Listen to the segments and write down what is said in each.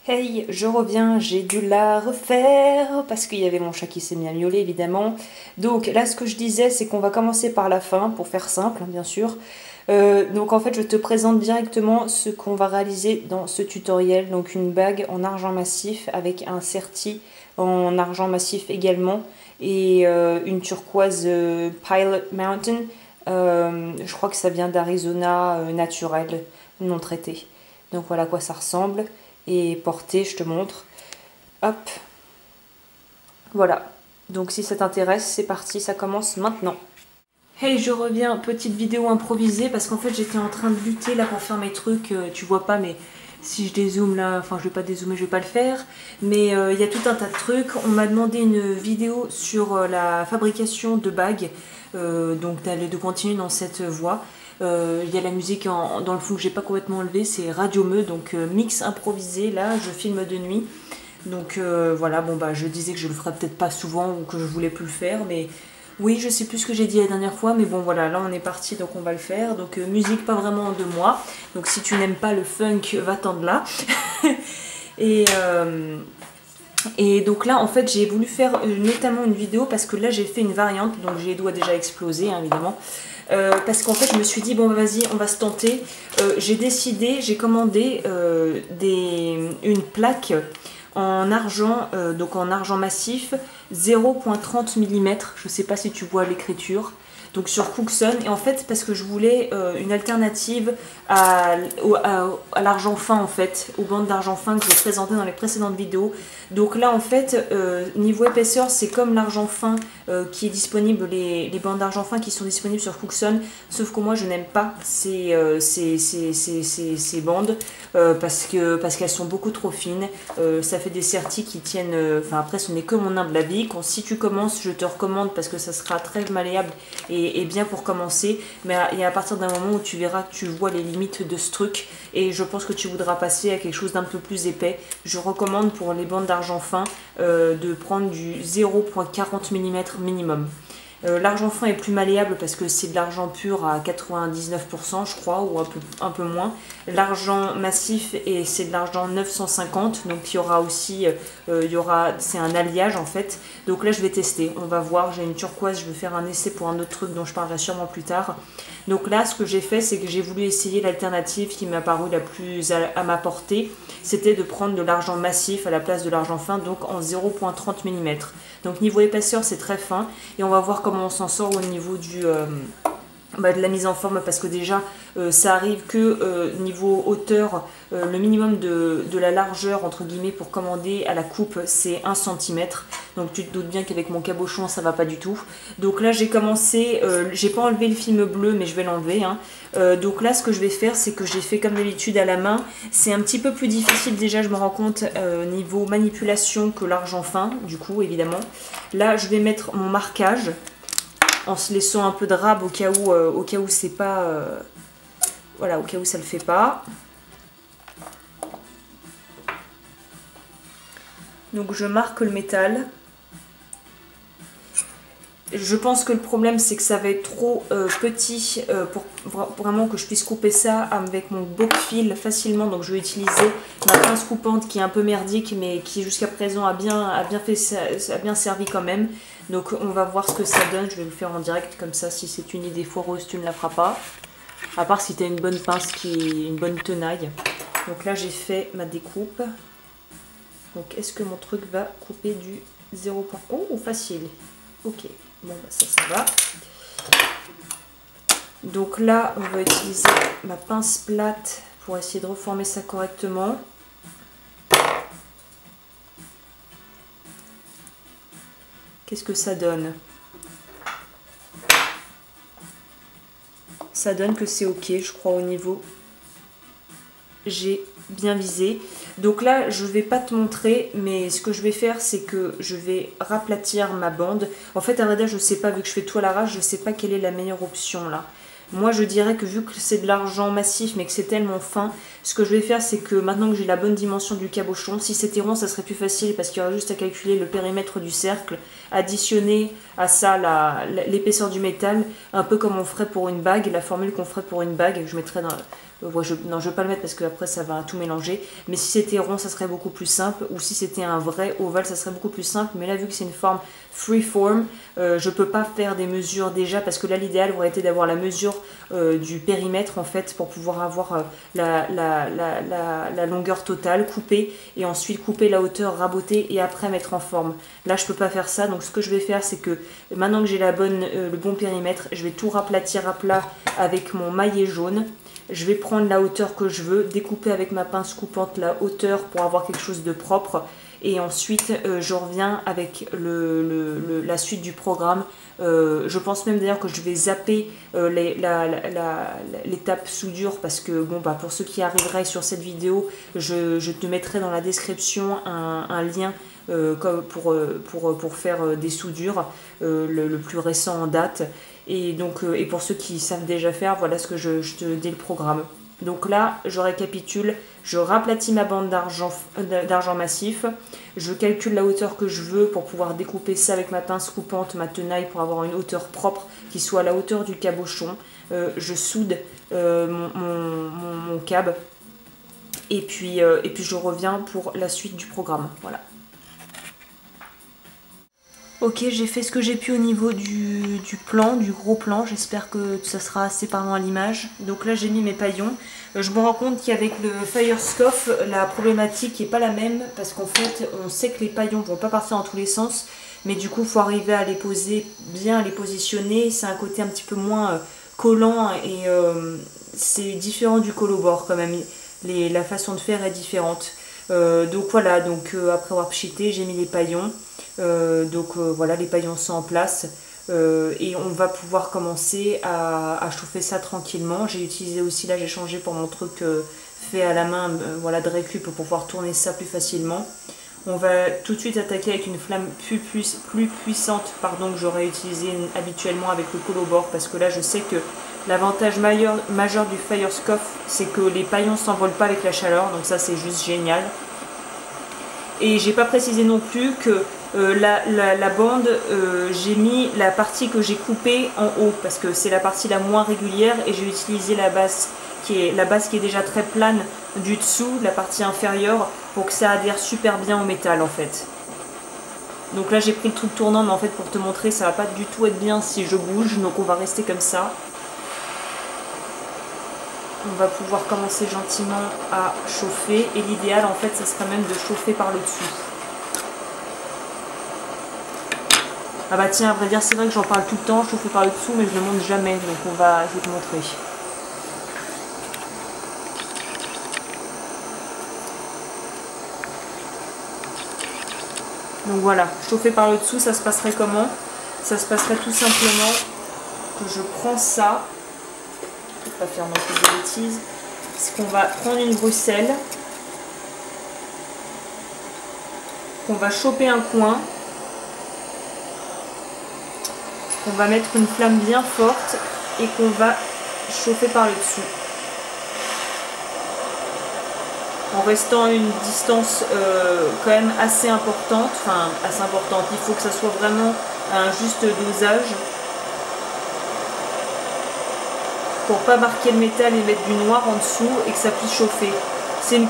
Hey, je reviens, j'ai dû la refaire parce qu'il y avait mon chat qui s'est mis à miauler évidemment. Donc là ce que je disais c'est qu'on va commencer par la fin pour faire simple bien sûr. Donc en fait je te présente directement ce qu'on va réaliser dans ce tutoriel. Donc une bague en argent massif avec un serti en argent massif également et une turquoise Pilot Mountain. Je crois que ça vient d'Arizona naturel, non traité. Donc voilà à quoi ça ressemble. Et porter, je te montre. Hop. Voilà. Donc si ça t'intéresse, c'est parti, ça commence maintenant. Hey, je reviens, petite vidéo improvisée parce qu'en fait j'étais en train de lutter là pour faire mes trucs, tu vois pas mais si je dézoome là, enfin je vais pas dézoomer, je vais pas le faire, mais il y a tout un tas de trucs. On m'a demandé une vidéo sur la fabrication de bagues, donc de continuer dans cette voie. Il y a la musique dans le fond que j'ai pas complètement enlevé, c'est Radio Meu, donc mix improvisé, là je filme de nuit. Donc voilà, bon bah je disais que je le ferais peut-être pas souvent ou que je voulais plus le faire, mais oui je sais plus ce que j'ai dit la dernière fois, mais bon voilà, là on est parti donc on va le faire. Donc musique pas vraiment de moi, donc si tu n'aimes pas le funk, va-t'en de là. Et donc là en fait j'ai voulu faire notamment une vidéo parce que là j'ai fait une variante, donc j'ai les doigts déjà explosés hein, évidemment. Parce qu'en fait je me suis dit bon vas-y on va se tenter. J'ai commandé une plaque en argent, donc en argent massif 0,30 mm, je sais pas si tu vois l'écriture, donc sur Cookson. Et en fait parce que je voulais une alternative à l'argent fin en fait, aux bandes d'argent fin que j'ai présenté dans les précédentes vidéos. Donc là en fait niveau épaisseur c'est comme l'argent fin qui est disponible, les bandes d'argent fin qui sont disponibles sur Cookson, sauf que moi je n'aime pas ces bandes parce qu'elles sont beaucoup trop fines. Ça fait des sertis qui tiennent, enfin après ce n'est que mon humble avis. Si tu commences je te recommande parce que ça sera très malléable et bien pour commencer, mais à partir d'un moment où tu verras que tu vois les limites de ce truc et je pense que tu voudras passer à quelque chose d'un peu plus épais, je recommande pour les bandes d'argent fin de prendre du 0,40 mm minimum. L'argent fin est plus malléable parce que c'est de l'argent pur à 99% je crois, ou un peu moins. L'argent massif c'est de l'argent 950, donc il y aura aussi, c'est un alliage en fait. Donc là je vais tester, on va voir, j'ai une turquoise, je vais faire un essai pour un autre truc dont je parlerai sûrement plus tard. Donc là ce que j'ai fait c'est que j'ai voulu essayer l'alternative qui m'a paru la plus à ma portée, c'était de prendre de l'argent massif à la place de l'argent fin, donc en 0,30 mm. Donc niveau épaisseur c'est très fin et on va voir comment on s'en sort au niveau de la mise en forme, parce que déjà ça arrive que niveau hauteur, le minimum de la largeur entre guillemets pour commander à la coupe c'est 1 cm, donc tu te doutes bien qu'avec mon cabochon ça va pas du tout. Donc là j'ai commencé, j'ai pas enlevé le film bleu mais je vais l'enlever hein. Donc là ce que je vais faire c'est que j'ai fait comme d'habitude à la main, c'est un petit peu plus difficile déjà, je me rends compte niveau manipulation que l'argent fin du coup évidemment. Là je vais mettre mon marquage en se laissant un peu de rab au cas où c'est pas voilà, au cas où ça le fait pas. Donc je marque le métal. Je pense que le problème c'est que ça va être trop petit pour vraiment que je puisse couper ça avec mon beau fil facilement, donc je vais utiliser ma pince coupante qui est un peu merdique mais qui jusqu'à présent a bien servi quand même. Donc on va voir ce que ça donne, je vais le faire en direct comme ça, si c'est une idée foireuse tu ne la feras pas. À part si tu as une bonne pince une bonne tenaille. Donc là j'ai fait ma découpe. Donc est-ce que mon truc va couper du 0. Oh facile. Ok, bon bah ça va. Donc là on va utiliser ma pince plate pour essayer de reformer ça correctement. Qu'est-ce que ça donne? Ça donne que c'est ok, je crois, au niveau. J'ai bien visé. Donc là, je vais pas te montrer, mais ce que je vais faire, c'est que je vais raplatir ma bande. En fait, à vrai dire, je sais pas, vu que je fais tout à l'arrache, je sais pas quelle est la meilleure option là. Moi je dirais que vu que c'est de l'argent massif mais que c'est tellement fin, ce que je vais faire c'est que maintenant que j'ai la bonne dimension du cabochon, si c'était rond ça serait plus facile parce qu'il y aurait juste à calculer le périmètre du cercle, additionner à ça l'épaisseur du métal, un peu comme on ferait pour une bague, la formule qu'on ferait pour une bague, je mettrai Ouais, non, je vais pas le mettre parce que après ça va tout mélanger. Mais si c'était rond, ça serait beaucoup plus simple. Ou si c'était un vrai ovale, ça serait beaucoup plus simple. Mais là, vu que c'est une forme freeform, je peux pas faire des mesures déjà parce que là, l'idéal aurait été d'avoir la mesure du périmètre en fait pour pouvoir avoir la longueur totale coupée et ensuite couper la hauteur, raboter et après mettre en forme. Là, je peux pas faire ça. Donc, ce que je vais faire, c'est que maintenant que j'ai le bon périmètre, je vais tout raplatir à plat avec mon maillet jaune. Je vais prendre la hauteur que je veux, découper avec ma pince coupante la hauteur pour avoir quelque chose de propre. Et ensuite, je reviens avec la suite du programme. Je pense même d'ailleurs que je vais zapper l'étape soudure parce que bon, bah, pour ceux qui arriveraient sur cette vidéo, je te mettrai dans la description un lien pour faire des soudures, le plus récent en date. Et donc, et pour ceux qui savent déjà faire, voilà ce que je te dis le programme. Donc là, je récapitule, je raplatis ma bande d'argent massif, je calcule la hauteur que je veux pour pouvoir découper ça avec ma pince coupante, ma tenaille pour avoir une hauteur propre qui soit à la hauteur du cabochon. Je soude mon cab et puis je reviens pour la suite du programme. Voilà. Ok, j'ai fait ce que j'ai pu au niveau du plan, du gros plan. J'espère que ça sera assez parlant à l'image. Donc là, j'ai mis mes paillons. Je me rends compte qu'avec le Firescoff, la problématique n'est pas la même. Parce qu'en fait, on sait que les paillons ne vont pas partir dans tous les sens. Mais du coup, il faut arriver à les poser bien, à les positionner. C'est un côté un petit peu moins collant. Et c'est différent du collabore quand même. La façon de faire est différente. Donc voilà, après avoir pchité, j'ai mis les paillons. Voilà, les paillons sont en place et on va pouvoir commencer à chauffer ça tranquillement. J'ai utilisé aussi, là j'ai changé pour mon truc fait à la main, voilà, de récup pour pouvoir tourner ça plus facilement. On va tout de suite attaquer avec une flamme plus puissante que j'aurais utilisé habituellement avec le collabore parce que là je sais que l'avantage majeur du Firescoff, c'est que les paillons ne s'envolent pas avec la chaleur, donc ça c'est juste génial. Et j'ai pas précisé non plus que la bande, j'ai mis la partie que j'ai coupée en haut parce que c'est la partie la moins régulière et j'ai utilisé la base qui est déjà très plane du dessous, la partie inférieure, pour que ça adhère super bien au métal en fait. Donc là j'ai pris le truc tournant, mais en fait pour te montrer ça va pas du tout être bien si je bouge, donc on va rester comme ça. On va pouvoir commencer gentiment à chauffer et l'idéal en fait ça serait même de chauffer par le dessus. Ah bah tiens, à vrai dire c'est vrai que j'en parle tout le temps, chauffer par le dessous mais je ne monte jamais, donc je vais te montrer. Donc voilà, chauffer par le dessous, ça se passerait comment? Ça se passerait tout simplement que je prends ça, je ne vais pas faire non plus de bêtises, c'est qu'on va prendre une bruxelle, qu'on va choper un coin, qu'on va mettre une flamme bien forte et qu'on va chauffer par le dessus. En restant à une distance quand même assez importante, il faut que ça soit vraiment à un juste dosage pour pas marquer le métal et mettre du noir en dessous et que ça puisse chauffer. C'est une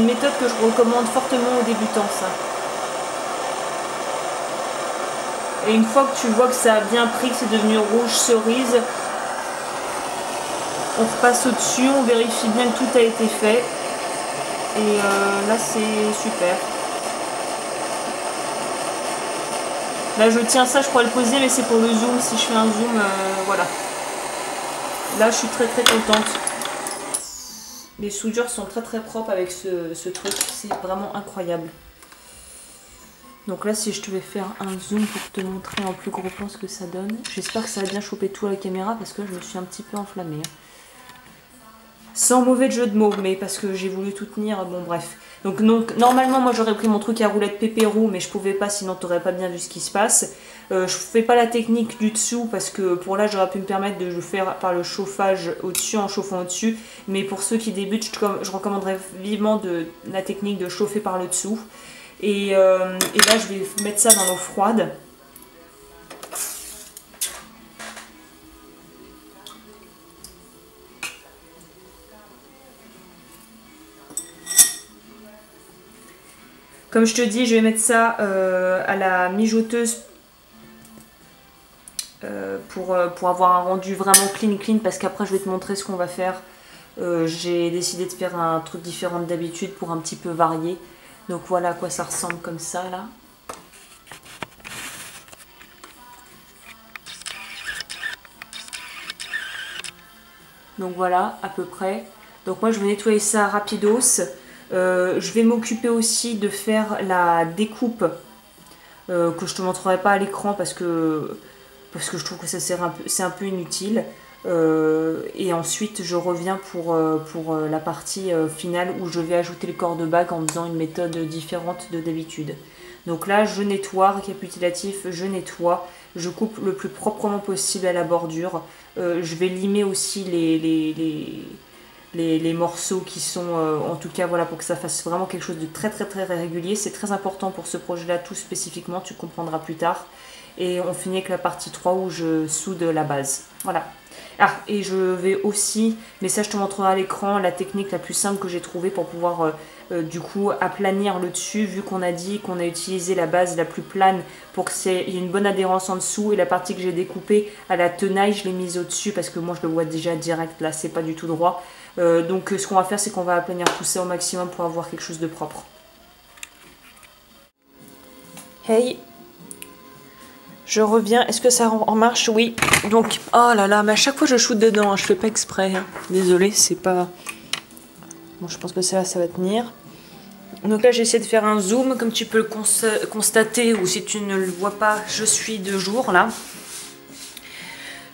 méthode que je recommande fortement aux débutants, ça. Et une fois que tu vois que ça a bien pris, que c'est devenu rouge cerise, on repasse au-dessus, on vérifie bien que tout a été fait. Et là c'est super. Là je tiens ça, je pourrais le poser mais c'est pour le zoom, si je fais un zoom, voilà. Là je suis très contente. Les soudures sont très propres avec ce truc, c'est vraiment incroyable. Donc là si je devais faire un zoom pour te montrer en plus gros plan ce que ça donne. J'espère que ça va bien choper tout à la caméra parce que je me suis un petit peu enflammée. Sans mauvais jeu de mots, mais parce que j'ai voulu tout tenir, bon bref. Donc normalement moi j'aurais pris mon truc à roulette pépérou, mais je pouvais pas sinon t'aurais pas bien vu ce qui se passe. Je fais pas la technique du dessous parce que pour là j'aurais pu me permettre de le faire par le chauffage au-dessus en chauffant au-dessus. Mais pour ceux qui débutent, je recommanderais vivement la technique de chauffer par le dessous. Et là je vais mettre ça dans l'eau froide. Comme je te dis, je vais mettre ça à la mijoteuse pour avoir un rendu vraiment clean parce qu'après je vais te montrer ce qu'on va faire. J'ai décidé de faire un truc différent d'habitude pour un petit peu varier. Donc voilà à quoi ça ressemble comme ça là. Donc voilà à peu près. Donc moi je vais nettoyer ça rapidos. Je vais m'occuper aussi de faire la découpe que je te montrerai pas à l'écran parce que je trouve que ça c'est un peu inutile. Et ensuite je reviens pour la partie finale où je vais ajouter le corps de bague en faisant une méthode différente de d'habitude. Donc là je nettoie, récapitulatif, je nettoie, je coupe le plus proprement possible à la bordure. Je vais limer aussi les morceaux qui sont en tout cas voilà pour que ça fasse vraiment quelque chose de très régulier. C'est très important pour ce projet là tout spécifiquement, tu comprendras plus tard. Et on finit avec la partie 3 où je soude la base. Voilà. Ah, et je vais aussi, mais ça je te montrerai à l'écran, la technique la plus simple que j'ai trouvée pour pouvoir du coup aplanir le dessus, vu qu'on a dit qu'on a utilisé la base la plus plane pour qu'il y ait une bonne adhérence en dessous, et la partie que j'ai découpée à la tenaille, je l'ai mise au-dessus parce que moi je le vois déjà direct, là c'est pas du tout droit. Donc ce qu'on va faire c'est qu'on va aplanir tout ça au maximum pour avoir quelque chose de propre. Hey! Je reviens, est-ce que ça en marche? Oui. Donc, oh là là, mais à chaque fois je shoot dedans, hein. Je fais pas exprès. Hein. Désolée, c'est pas... Bon, je pense que ça va tenir. Donc là, j'essaie de faire un zoom, comme tu peux le constater, ou si tu ne le vois pas, je suis de jour, là.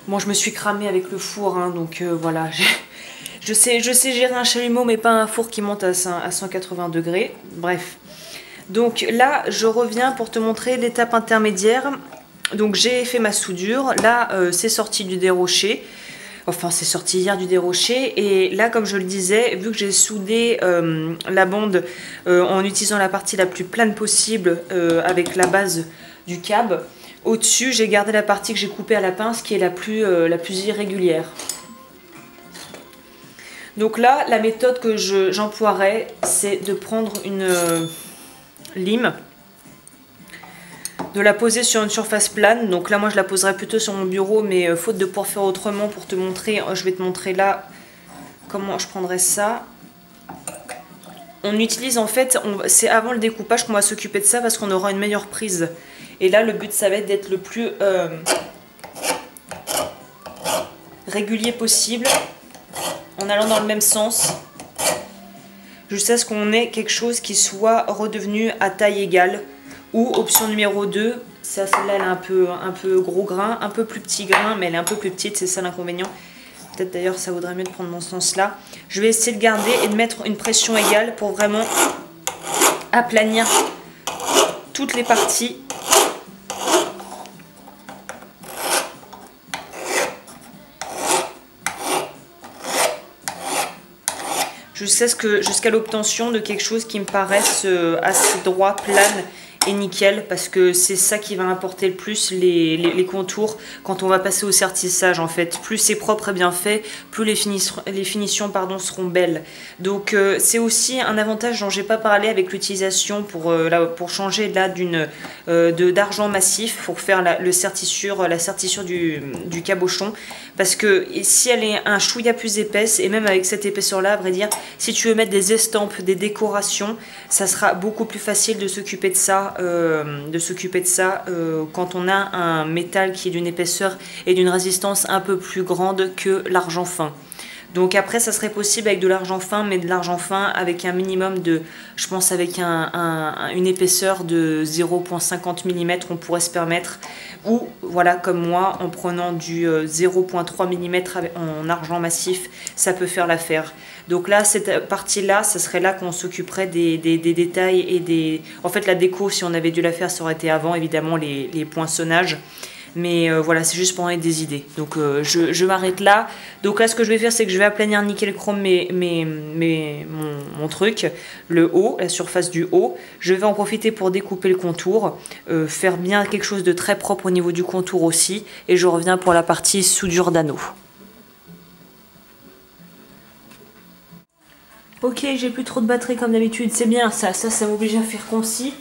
Bon, je me suis cramée avec le four, hein, donc voilà. Je sais gérer un chalumeau, mais pas un four qui monte à 180 degrés. Bref. Donc là, je reviens pour te montrer l'étape intermédiaire. Donc j'ai fait ma soudure, là c'est sorti du dérocher, enfin c'est sorti hier du dérocher, et là comme je le disais, vu que j'ai soudé la bande en utilisant la partie la plus plane possible avec la base du câble, au-dessus j'ai gardé la partie que j'ai coupée à la pince qui est la plus irrégulière. Donc là la méthode que j'emploierai c'est de prendre une lime, de la poser sur une surface plane. Donc là moi je la poserai plutôt sur mon bureau, mais faute de pouvoir faire autrement, pour te montrer, je vais te montrer là comment je prendrai ça. On utilise en fait, c'est avant le découpage qu'on va s'occuper de ça parce qu'on aura une meilleure prise. Et là le but ça va être d'être le plus régulier possible en allant dans le même sens jusqu'à ce qu'on ait quelque chose qui soit redevenu à taille égale. Ou option numéro 2, celle-là elle a un peu gros grain, un peu plus petit grain, mais elle est un peu plus petite, c'est ça l'inconvénient. Peut-être d'ailleurs ça vaudrait mieux de prendre dans ce sens-là. Je vais essayer de garder et de mettre une pression égale pour vraiment aplanir toutes les parties. Jusqu'à l'obtention de quelque chose qui me paraisse assez droit, plane et nickel, parce que c'est ça qui va apporter le plus les contours quand on va passer au sertissage en fait. Plus c'est propre et bien fait, plus les finitions seront belles. Donc c'est aussi un avantage dont j'ai pas parlé avec l'utilisation pour changer là d'argent massif pour faire la sertissure du cabochon, parce que si elle est un chouïa plus épaisse, et même avec cette épaisseur là à vrai dire, si tu veux mettre des estampes, des décorations, ça sera beaucoup plus facile de s'occuper de ça quand on a un métal qui est d'une épaisseur et d'une résistance un peu plus grande que l'argent fin. Donc après ça serait possible avec de l'argent fin, mais de l'argent fin avec un minimum de, je pense avec une épaisseur de 0,50 mm on pourrait se permettre, ou voilà comme moi en prenant du 0,3 mm en argent massif, ça peut faire l'affaire. Donc là cette partie là, ça serait là qu'on s'occuperait des détails et en fait la déco, si on avait dû la faire ça aurait été avant évidemment les poinçonnages. Mais voilà, c'est juste pour donner des idées. Donc je m'arrête là. Donc là, ce que je vais faire, c'est que je vais aplanir nickel chrome mon truc, le haut, la surface du haut. Je vais en profiter pour découper le contour, faire bien quelque chose de très propre au niveau du contour aussi. Et je reviens pour la partie soudure d'anneau. Ok, j'ai plus trop de batterie comme d'habitude, c'est bien ça m'oblige à faire concis.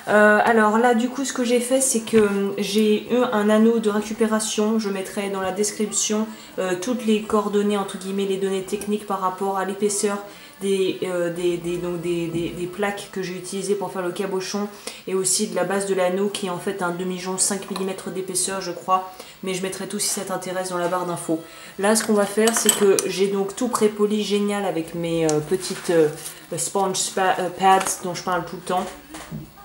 Alors là du coup ce que j'ai fait c'est que j'ai eu un anneau de récupération, je mettrai dans la description toutes les coordonnées entre guillemets, les données techniques par rapport à l'épaisseur des plaques que j'ai utilisées pour faire le cabochon et aussi de la base de l'anneau qui est en fait un demi-jonc 5 mm d'épaisseur je crois, mais je mettrai tout si ça t'intéresse dans la barre d'infos. Là ce qu'on va faire c'est que j'ai donc tout pré-poli génial avec mes petites sponge pads dont je parle tout le temps.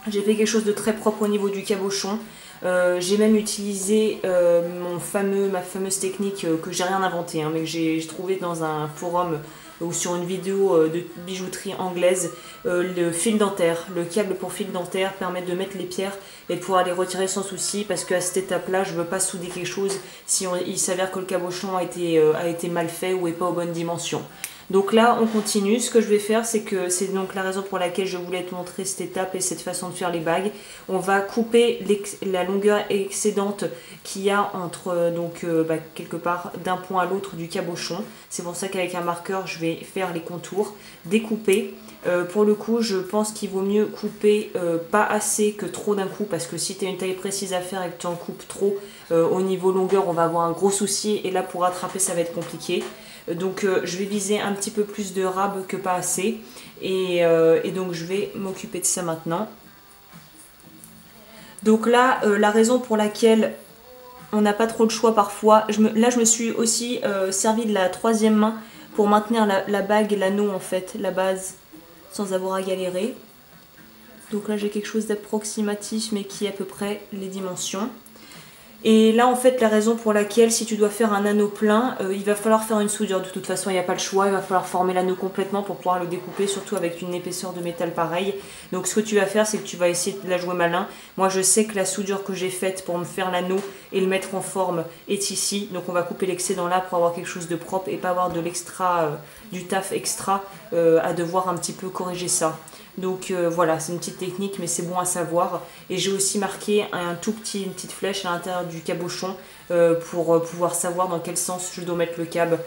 J'ai fait quelque chose de très propre au niveau du cabochon. J'ai même utilisé ma fameuse technique que j'ai rien inventé, hein, mais que j'ai trouvé dans un forum ou sur une vidéo de bijouterie anglaise. Le fil dentaire, le câble pour fil dentaire permet de mettre les pierres et de pouvoir les retirer sans souci, parce qu'à cette étape-là, je ne veux pas souder quelque chose si il s'avère que le cabochon a été mal fait ou n'est pas aux bonnes dimensions. Donc là on continue, ce que je vais faire c'est que c'est donc la raison pour laquelle je voulais te montrer cette étape et cette façon de faire les bagues. On va couper la longueur excédente qu'il y a entre quelque part d'un point à l'autre du cabochon. C'est pour ça qu'avec un marqueur je vais faire les contours, découper. Pour le coup je pense qu'il vaut mieux couper pas assez que trop d'un coup, parce que si tu as une taille précise à faire et que tu en coupes trop au niveau longueur on va avoir un gros souci et là pour rattraper ça va être compliqué. Donc je vais viser un petit peu plus de rab que pas assez et donc je vais m'occuper de ça maintenant. Donc là la raison pour laquelle on n'a pas trop de choix parfois, là je me suis aussi servi de la troisième main pour maintenir la bague, l'anneau en fait, la base, sans avoir à galérer. Donc là j'ai quelque chose d'approximatif mais qui est à peu près les dimensions. Et là en fait la raison pour laquelle si tu dois faire un anneau plein, il va falloir faire une soudure, de toute façon il n'y a pas le choix, il va falloir former l'anneau complètement pour pouvoir le découper, surtout avec une épaisseur de métal pareille. Donc ce que tu vas faire c'est que tu vas essayer de la jouer malin. Moi je sais que la soudure que j'ai faite pour me faire l'anneau et le mettre en forme est ici, donc on va couper l'excédent là pour avoir quelque chose de propre et pas avoir de l'extra, du taf extra à devoir un petit peu corriger ça. Donc voilà, c'est une petite technique mais c'est bon à savoir. Et j'ai aussi marqué une petite flèche à l'intérieur du cabochon pour pouvoir savoir dans quel sens je dois mettre le câble,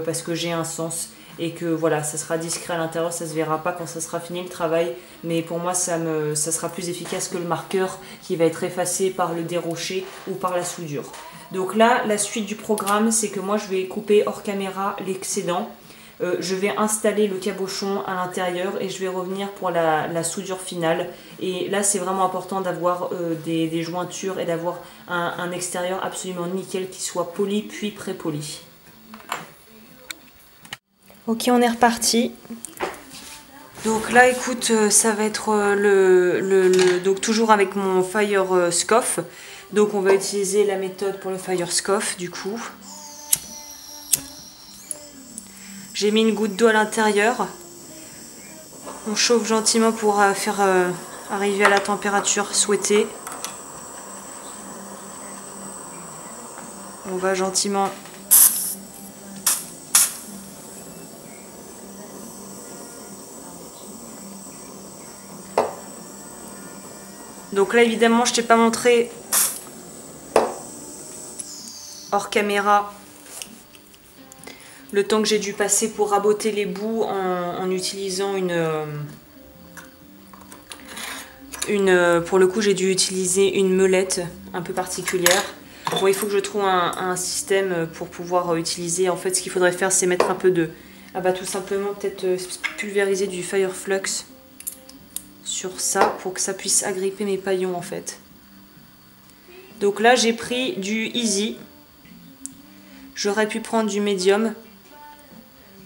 parce que j'ai un sens et que voilà, ça sera discret à l'intérieur, ça se verra pas quand ça sera fini le travail, mais pour moi ça sera plus efficace que le marqueur qui va être effacé par le dérocher ou par la soudure. Donc là, la suite du programme, c'est que moi je vais couper hors caméra l'excédent. Je vais installer le cabochon à l'intérieur et je vais revenir pour la soudure finale. Et là c'est vraiment important d'avoir des jointures et d'avoir un extérieur absolument nickel qui soit poli puis pré-poli. Ok, on est reparti. Donc là écoute, ça va être donc toujours avec mon Fire Scoff. Donc on va utiliser la méthode pour le Fire Scoff du coup. J'ai mis une goutte d'eau à l'intérieur. On chauffe gentiment pour faire arriver à la température souhaitée. On va gentiment donc là évidemment je t'ai pas montré hors caméra le temps que j'ai dû passer pour raboter les bouts en utilisant pour le coup j'ai dû utiliser une meulette un peu particulière. Bon, il faut que je trouve un système pour pouvoir utiliser. En fait ce qu'il faudrait faire c'est mettre un peu de, tout simplement peut-être pulvériser du Fireflux sur ça pour que ça puisse agripper mes paillons en fait. Donc là j'ai pris du Easy, j'aurais pu prendre du Medium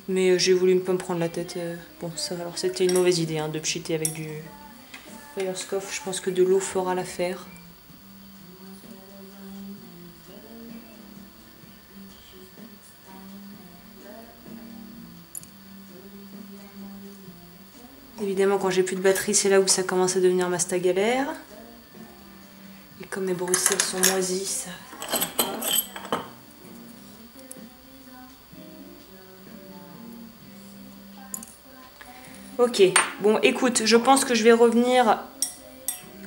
mais j'ai voulu pas me prendre la tête. Bon ça, alors c'était une mauvaise idée hein, de pchiter avec du Fire Scoff, je pense que de l'eau fera l'affaire. Évidemment quand j'ai plus de batterie c'est là où ça commence à devenir masta galère. Et comme mes Bruxelles sont moisies, ça... Ok, bon écoute, je pense que je vais revenir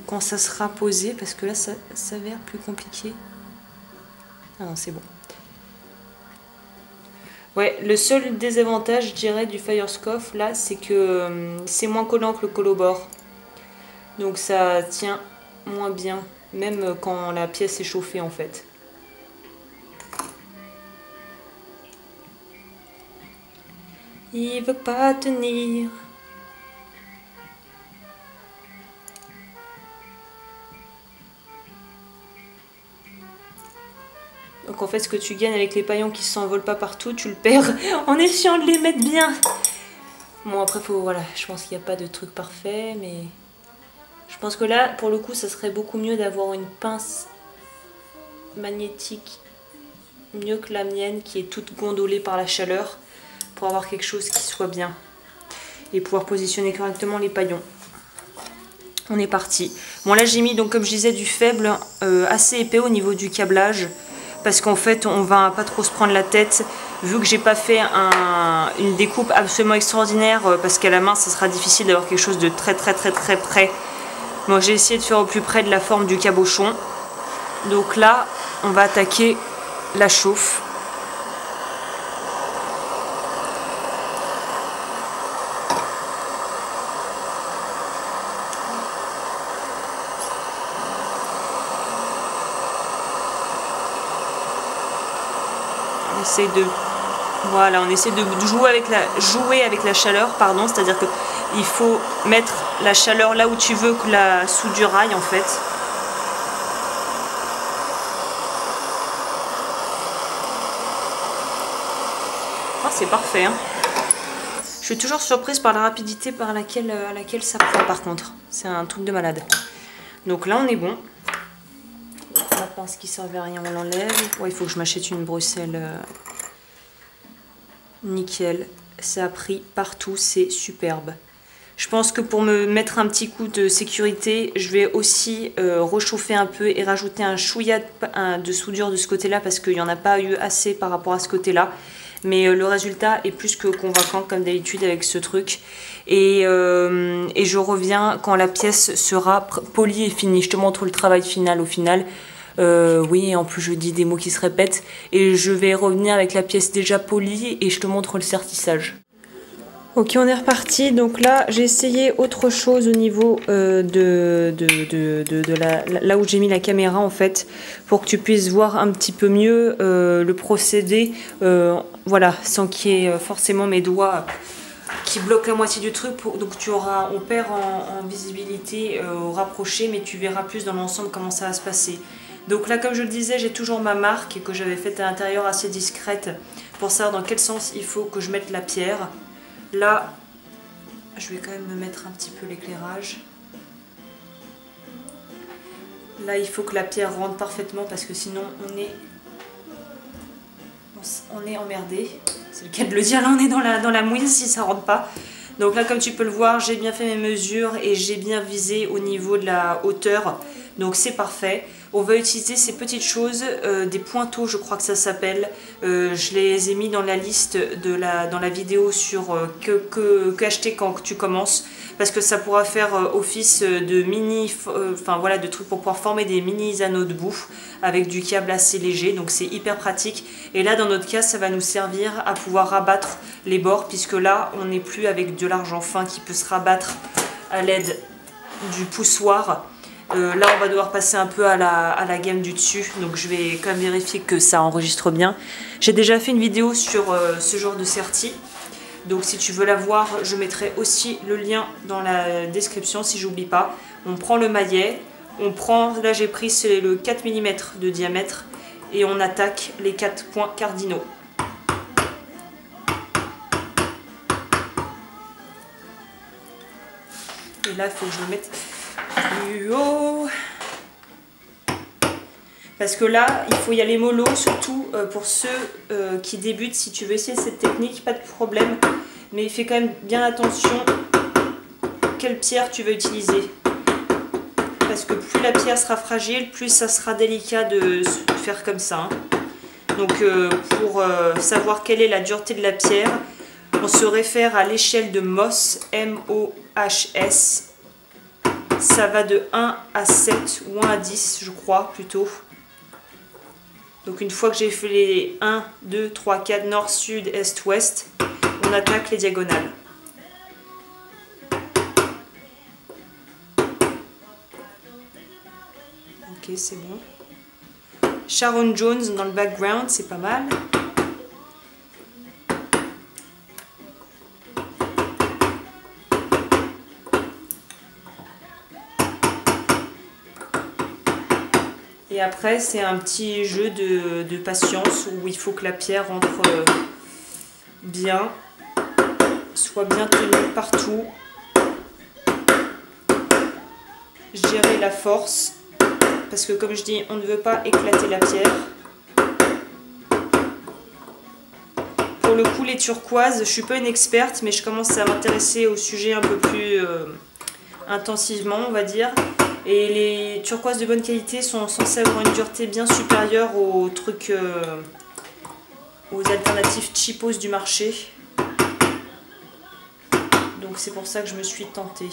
quand ça sera posé, parce que là ça s'avère plus compliqué. Ah non, c'est bon. Ouais, le seul désavantage, je dirais, du Firescoff, là, c'est que c'est moins collant que le Colobor. Donc ça tient moins bien, même quand la pièce est chauffée, en fait. Il veut pas tenir. Donc en fait, ce que tu gagnes avec les paillons qui s'envolent pas partout, tu le perds en essayant de les mettre bien. Bon, après, voilà, je pense qu'il n'y a pas de truc parfait, mais je pense que là, pour le coup, ça serait beaucoup mieux d'avoir une pince magnétique, mieux que la mienne, qui est toute gondolée par la chaleur, pour avoir quelque chose qui soit bien et pouvoir positionner correctement les paillons. On est parti. Bon, là, j'ai mis, donc comme je disais, du faible assez épais au niveau du câblage, parce qu'en fait on va pas trop se prendre la tête vu que j'ai pas fait une découpe absolument extraordinaire, parce qu'à la main ça sera difficile d'avoir quelque chose de très près. Moi j'ai essayé de faire au plus près de la forme du cabochon. Donc là on va attaquer la chauffe. On essaie de jouer avec la chaleur, pardon, c'est-à-dire que il faut mettre la chaleur là où tu veux que la soudure aille, en fait. Oh, c'est parfait, hein. Je suis toujours surprise par la rapidité à laquelle ça prend, par contre. C'est un truc de malade. Donc là on est bon. La pince qui servait à rien, on l'enlève. Ouais, il faut que je m'achète une Bruxelles. Nickel, ça a pris partout, c'est superbe. Je pense que pour me mettre un petit coup de sécurité, je vais aussi rechauffer un peu et rajouter un chouïa de soudure de ce côté-là, parce qu'il n'y en a pas eu assez par rapport à ce côté-là. Mais le résultat est plus que convaincant, comme d'habitude avec ce truc. Et je reviens quand la pièce sera polie et finie. Je te montre le travail final au final. Oui, en plus je dis des mots qui se répètent, et je vais revenir avec la pièce déjà polie et je te montre le sertissage. Ok, on est reparti. Donc là j'ai essayé autre chose au niveau là où j'ai mis la caméra, en fait, pour que tu puisses voir un petit peu mieux le procédé, voilà, sans qu'il y ait forcément mes doigts qui bloquent la moitié du truc. Donc on perd en visibilité au rapproché, mais tu verras plus dans l'ensemble comment ça va se passer. Donc là, comme je le disais, j'ai toujours ma marque que j'avais faite à l'intérieur, assez discrète, pour savoir dans quel sens il faut que je mette la pierre. Là, je vais quand même me mettre un petit peu l'éclairage. Là, il faut que la pierre rentre parfaitement, parce que sinon on est emmerdé. C'est le cas de le dire, là on est dans la mouise si ça rentre pas. Donc là, comme tu peux le voir, j'ai bien fait mes mesures et j'ai bien visé au niveau de la hauteur. Donc c'est parfait. On va utiliser ces petites choses, des pointeaux, je crois que ça s'appelle. Je les ai mis dans la liste dans la vidéo sur qu'acheter quand tu commences, parce que ça pourra faire office de mini, enfin voilà, de trucs pour pouvoir former des mini anneaux de boue avec du câble assez léger. Donc c'est hyper pratique. Et là, dans notre cas, ça va nous servir à pouvoir rabattre les bords, puisque là, on n'est plus avec de l'argent fin qui peut se rabattre à l'aide du poussoir. Là on va devoir passer un peu à la gamme du dessus, donc je vais quand même vérifier que ça enregistre bien. J'ai déjà fait une vidéo sur ce genre de serti, donc si tu veux la voir, je mettrai aussi le lien dans la description si j'oublie pas. On prend le maillet, là j'ai pris le 4 mm de diamètre, et on attaque les 4 points cardinaux. Et là il faut que je le mette plus haut, parce que là il faut y aller mollo, surtout pour ceux qui débutent. Si tu veux essayer cette technique, pas de problème, mais fais quand même bien attention quelle pierre tu veux utiliser, parce que plus la pierre sera fragile, plus ça sera délicat de faire comme ça, hein. Donc pour savoir quelle est la dureté de la pierre, on se réfère à l'échelle de Mohs, M-O-H-S. Ça va de 1 à 7 ou 1 à 10, je crois, plutôt. Donc une fois que j'ai fait les 1, 2, 3, 4, nord, sud, est, ouest, on attaque les diagonales. Ok, c'est bon. Sharon Jones dans le background, c'est pas mal. Et après, c'est un petit jeu de patience où il faut que la pierre rentre bien, soit bien tenue partout. Gérer la force, parce que comme je dis, on ne veut pas éclater la pierre. Pour le coup, les turquoises, je suis pas une experte, mais je commence à m'intéresser au sujet un peu plus intensivement, on va dire. Et les turquoises de bonne qualité sont censées avoir une dureté bien supérieure aux trucs, aux alternatives cheapos du marché. Donc c'est pour ça que je me suis tentée.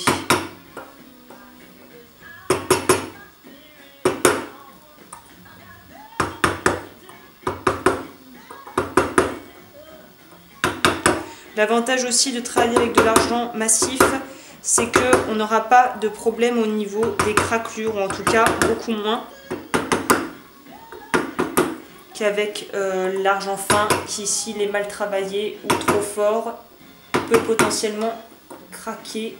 L'avantage aussi de travailler avec de l'argent massif, c'est qu'on n'aura pas de problème au niveau des craquelures, ou en tout cas beaucoup moins qu'avec l'argent fin qui, s'il est mal travaillé ou trop fort, peut potentiellement craquer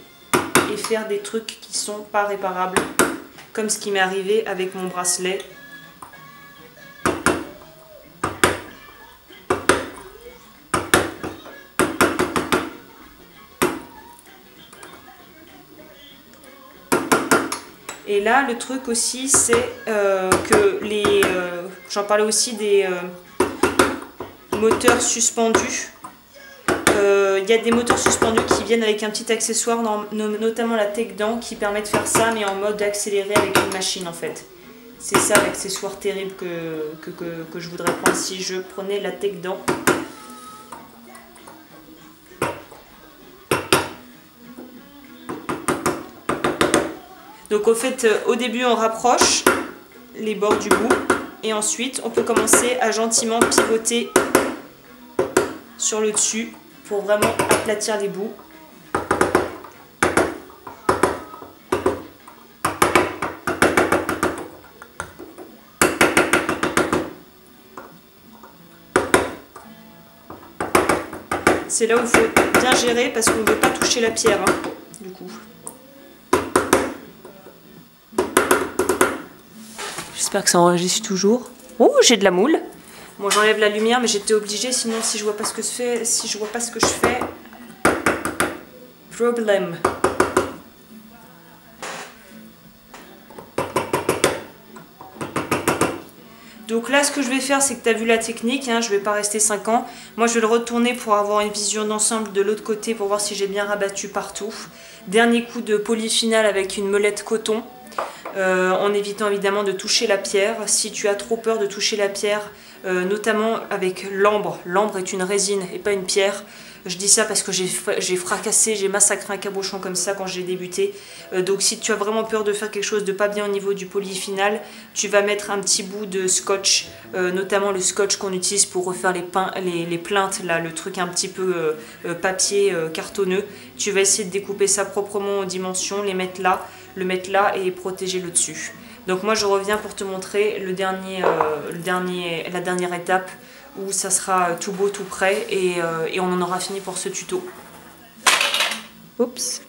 et faire des trucs qui sont pas réparables, comme ce qui m'est arrivé avec mon bracelet. Et là, le truc aussi, c'est que les... j'en parlais aussi des moteurs suspendus. Il y a des moteurs suspendus qui viennent avec un petit accessoire, notamment la takedown, qui permet de faire ça, mais en mode accéléré avec une machine en fait. C'est ça l'accessoire terrible que je voudrais prendre si je prenais la takedown. Donc au fait, au début on rapproche les bords du bout et ensuite on peut commencer à gentiment pivoter sur le dessus pour vraiment aplatir les bouts. C'est là où il faut bien gérer parce qu'on ne veut pas toucher la pierre, hein, du coup. J'espère que ça enregistre toujours. Oh, j'ai de la moule. Bon, j'enlève la lumière, mais j'étais obligée, sinon si je vois pas ce que je fais, problème. Donc là, ce que je vais faire, c'est que tu as vu la technique, hein, je vais pas rester 5 ans. Moi, je vais le retourner pour avoir une vision d'ensemble de l'autre côté, pour voir si j'ai bien rabattu partout. Dernier coup de polyfinale avec une molette coton. En évitant évidemment de toucher la pierre. Si tu as trop peur de toucher la pierre, notamment avec l'ambre, l'ambre est une résine et pas une pierre. Je dis ça parce que j'ai fracassé, j'ai massacré un cabochon comme ça quand j'ai débuté. Donc si tu as vraiment peur de faire quelque chose de pas bien au niveau du polyfinal, tu vas mettre un petit bout de scotch, notamment le scotch qu'on utilise pour refaire les plinthes, là, le truc un petit peu papier cartonneux. Tu vas essayer de découper ça proprement aux dimensions, le mettre là et protéger le dessus. Donc moi je reviens pour te montrer la dernière étape où ça sera tout beau, tout prêt et on en aura fini pour ce tuto. Oups.